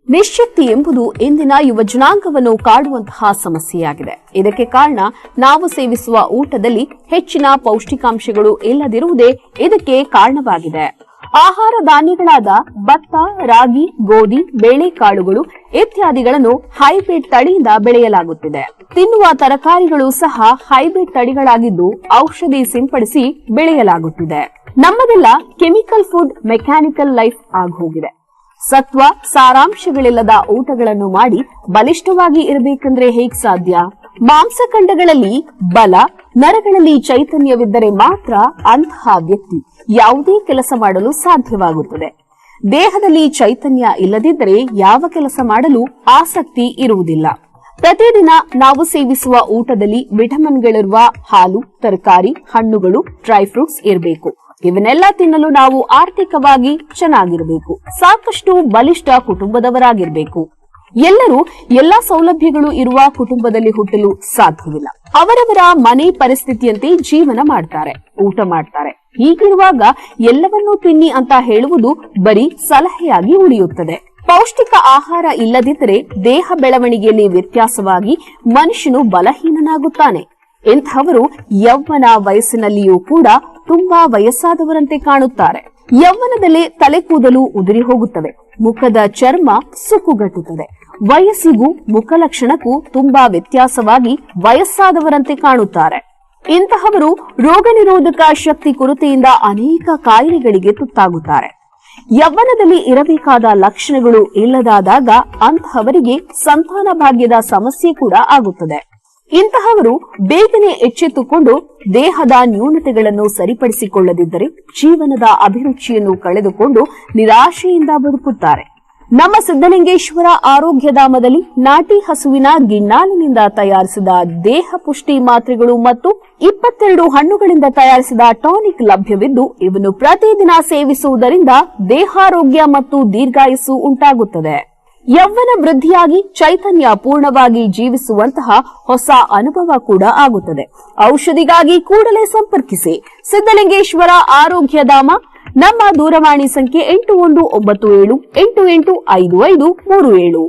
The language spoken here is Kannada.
ನಿಶ್ಶಕ್ತಿ ಎಂಬುದು ಇಂದಿನ ಯುವ ಜನಾಂಗವನ್ನು ಕಾಡುವಂತಹ ಸಮಸ್ಯೆಯಾಗಿದೆ. ಇದಕ್ಕೆ ಕಾರಣ ನಾವು ಸೇವಿಸುವ ಊಟದಲ್ಲಿ ಹೆಚ್ಚಿನ ಪೌಷ್ಟಿಕಾಂಶಗಳು ಇಲ್ಲದಿರುವುದೇ ಇದಕ್ಕೆ ಕಾರಣವಾಗಿದೆ. ಆಹಾರ ಧಾನ್ಯಗಳಾದ ಭತ್ತ, ರಾಗಿ, ಗೋಧಿ, ಬೇಳೆಕಾಳುಗಳು ಇತ್ಯಾದಿಗಳನ್ನು ಹೈಬ್ರಿಡ್ ತಳಿಯಿಂದ ಬೆಳೆಯಲಾಗುತ್ತಿದೆ. ತಿನ್ನುವ ತರಕಾರಿಗಳು ಸಹ ಹೈಬ್ರಿಡ್ ತಳಿಗಳಾಗಿದ್ದು ಔಷಧಿ ಸಿಂಪಡಿಸಿ ಬೆಳೆಯಲಾಗುತ್ತಿದೆ. ನಮ್ಮದೆಲ್ಲ ಕೆಮಿಕಲ್ ಫುಡ್, ಮೆಕ್ಯಾನಿಕಲ್ ಲೈಫ್ ಆಗೋಗಿದೆ. ಸತ್ವ, ಸಾರಾಂಶಗಳಿಲ್ಲದ ಊಟಗಳನ್ನು ಮಾಡಿ ಬಲಿಷ್ಠವಾಗಿ ಇರಬೇಕೆಂದ್ರೆ ಹೇಗೆ ಸಾಧ್ಯ? ಮಾಂಸಖಂಡಗಳಲ್ಲಿ ಬಲ, ನರಗಳಲ್ಲಿ ಚೈತನ್ಯವಿದ್ದರೆ ಮಾತ್ರ ಅಂತಹ ವ್ಯಕ್ತಿ ಯಾವುದೇ ಕೆಲಸ ಮಾಡಲು ಸಾಧ್ಯವಾಗುತ್ತದೆ. ದೇಹದಲ್ಲಿ ಚೈತನ್ಯ ಇಲ್ಲದಿದ್ದರೆ ಯಾವ ಕೆಲಸ ಮಾಡಲು ಆಸಕ್ತಿ ಇರುವುದಿಲ್ಲ. ಪ್ರತಿದಿನ ನಾವು ಸೇವಿಸುವ ಊಟದಲ್ಲಿ ವಿಟಮಿನ್ಗಳಿರುವ ಹಾಲು, ತರಕಾರಿ, ಹಣ್ಣುಗಳು, ಡ್ರೈ ಫ್ರೂಟ್ಸ್ ಇರಬೇಕು. ಇವನ್ನೆಲ್ಲ ತಿನ್ನಲು ನಾವು ಆರ್ಥಿಕವಾಗಿ ಚೆನ್ನಾಗಿರಬೇಕು. ಸಾಕಷ್ಟು ಬಲಿಷ್ಠ ಕುಟುಂಬದವರಾಗಿರಬೇಕು. ಎಲ್ಲರೂ ಎಲ್ಲಾ ಸೌಲಭ್ಯಗಳು ಇರುವ ಕುಟುಂಬದಲ್ಲಿ ಹುಟ್ಟಲು ಸಾಧ್ಯವಿಲ್ಲ. ಅವರವರ ಮನೆ ಪರಿಸ್ಥಿತಿಯಂತೆ ಜೀವನ ಮಾಡ್ತಾರೆ, ಊಟ ಮಾಡ್ತಾರೆ. ಹೀಗಿರುವಾಗ ಎಲ್ಲವನ್ನೂ ತಿನ್ನಿ ಅಂತ ಹೇಳುವುದು ಬರೀ ಸಲಹೆಯಾಗಿ ಉಳಿಯುತ್ತದೆ. ಪೌಷ್ಟಿಕ ಆಹಾರ ಇಲ್ಲದಿದ್ದರೆ ದೇಹ ಬೆಳವಣಿಗೆಯಲ್ಲಿ ವ್ಯತ್ಯಾಸವಾಗಿ ಮನುಷ್ಯನು ಬಲಹೀನನಾಗುತ್ತಾನೆ. ಇಂಥವರು ಯೌವನ ವಯಸ್ಸಿನಲ್ಲಿಯೂ ಕೂಡ ತುಂಬಾ ವಯಸ್ಸಾದವರಂತೆ ಕಾಣುತ್ತಾರೆ. ಯೌವನದಲ್ಲಿ ತಲೆ ಕೂದಲು ಉದುರಿ ಹೋಗುತ್ತವೆ, ಮುಖದ ಚರ್ಮ ಸುಕ್ಕುಗಟ್ಟುತ್ತದೆ. ವಯಸ್ಸಿಗೂ ಮುಖಲಕ್ಷಣಕ್ಕೂ ತುಂಬಾ ವ್ಯತ್ಯಾಸವಾಗಿ ವಯಸ್ಸಾದವರಂತೆ ಕಾಣುತ್ತಾರೆ. ಇಂತಹವರು ರೋಗ ನಿರೋಧಕ ಶಕ್ತಿ ಕೊರತೆಯಿಂದ ಅನೇಕ ಕಾಯಿಲೆಗಳಿಗೆ ತುತ್ತಾಗುತ್ತಾರೆ. ಯೌವನದಲ್ಲಿ ಇರಬೇಕಾದ ಲಕ್ಷಣಗಳು ಇಲ್ಲದಾದಾಗ ಅಂತಹವರಿಗೆ ಸಂತಾನ ಭಾಗ್ಯದ ಸಮಸ್ಯೆ ಕೂಡ ಆಗುತ್ತದೆ. ಇಂತಹವರು ಬೇಗನೆ ಎಚ್ಚೆತ್ತುಕೊಂಡು ದೇಹದ ನ್ಯೂನತೆಗಳನ್ನು ಸರಿಪಡಿಸಿಕೊಳ್ಳದಿದ್ದರೆ ಜೀವನದ ಅಭಿರುಚಿಯನ್ನು ಕಳೆದುಕೊಂಡು ನಿರಾಶೆಯಿಂದ ಬದುಕುತ್ತಾರೆ. ನಮ್ಮ ಸಿದ್ದಲಿಂಗೇಶ್ವರ ಆರೋಗ್ಯಧಾಮದಲ್ಲಿ ನಾಟಿ ಹಸುವಿನ ಗಿಣ್ಣಾಲಿನಿಂದ ತಯಾರಿಸಿದ ದೇಹ ಪುಷ್ಟಿ ಮಾತ್ರೆಗಳು ಮತ್ತು 22 ಹಣ್ಣುಗಳಿಂದ ತಯಾರಿಸಿದ ಟಾನಿಕ್ ಲಭ್ಯವಿದ್ದು ಇವನ್ನು ಪ್ರತಿದಿನ ಸೇವಿಸುವುದರಿಂದ ದೇಹಾರೋಗ್ಯ ಮತ್ತು ದೀರ್ಘಾಯಸ್ಸು ಉಂಟಾಗುತ್ತದೆ. ಯೌವನ ವೃದ್ಧಿಯಾಗಿ ಚೈತನ್ಯ ಪೂರ್ಣವಾಗಿ ಜೀವಿಸುವಂತಹ ಹೊಸ ಅನುಭವ ಕೂಡ ಆಗುತ್ತದೆ. ಔಷಧಿಗಾಗಿ ಕೂಡಲೇ ಸಂಪರ್ಕಿಸಿ ಸಿದ್ದಲಿಂಗೇಶ್ವರ ಆರೋಗ್ಯಧಾಮ. ನಮ್ಮ ದೂರವಾಣಿ ಸಂಖ್ಯೆ 8197885537.